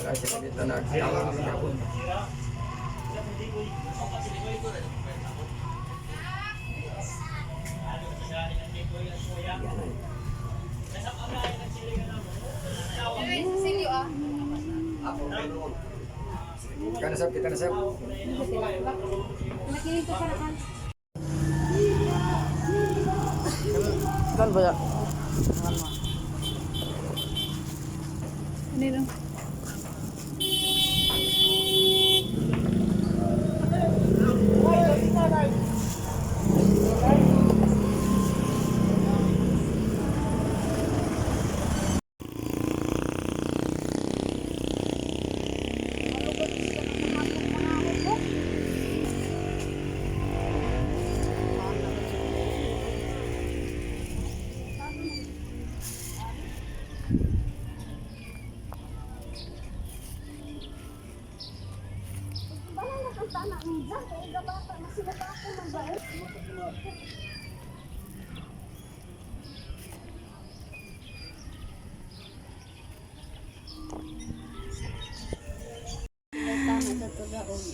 Kasi dito nagkakapon. Kanasap kita nasap. Kan ba? Ano yun?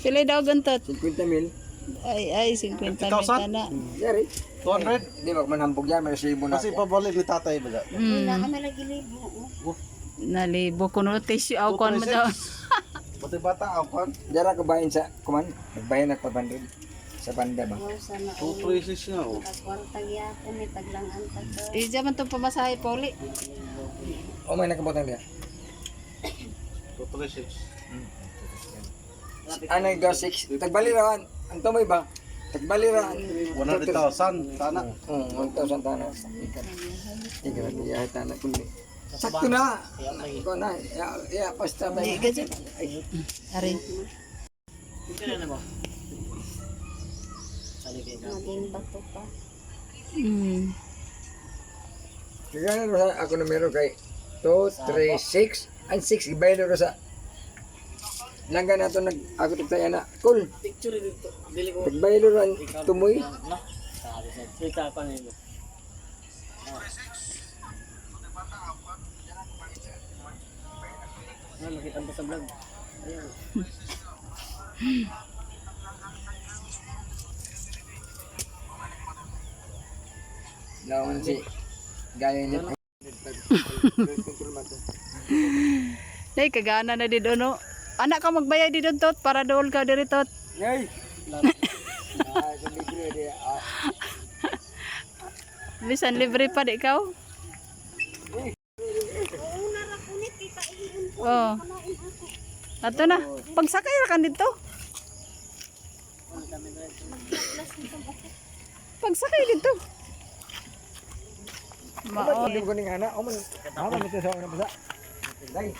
Pila daw gantot? 50 mil. Ay, 50 mil na. Yari. 200? Hindi ba manambog yan, may resibo na. Kasi pabalik ni tatay ba? Nalibo ko no tissue aw kon mo daw. Pati bata ako kan. Dara ka bayan sa kuman, nagbayan at 500 sa banda ba? 236 nga oh. Ija man tong pamasahe poli. O may nakabutang niya. 236. Ano yung 6? Tagbaliran. Ang tumoy ba? Tagbaliran. 100,000 tana. 1,000 tanah. Ikaw diya tanah kundi. Sakto na. Ikaw na. Ya basta ba? Di gadget. Ari. Kaya na ako numero kay 2, 3, 6. Ang 6 ibaylo sa langgan nato nag ako tagtaya na. Cool. Picture dito. Dili ko. Nagbaylo ran tumoy. No. Kita pa nilo. Makita mo sa vlog. Ayun. Lawan si gaya niya. Nay kagana na dito no. Anak ka magbayad dito tot para dool ka diri tot. Yay. Sa libre di. Bisan libre pa di ikaw. Oh. Ato na. Pagsakay ra kan dito. Pagsakay dito. Mao di ko ning ana. O man. Mama nito sa una basa. Dai.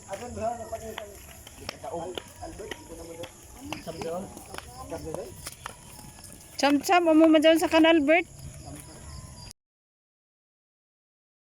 Asan ba na pakita? Taong Albert ko na mo. Cham-cham mo man dyan sa kan Albert.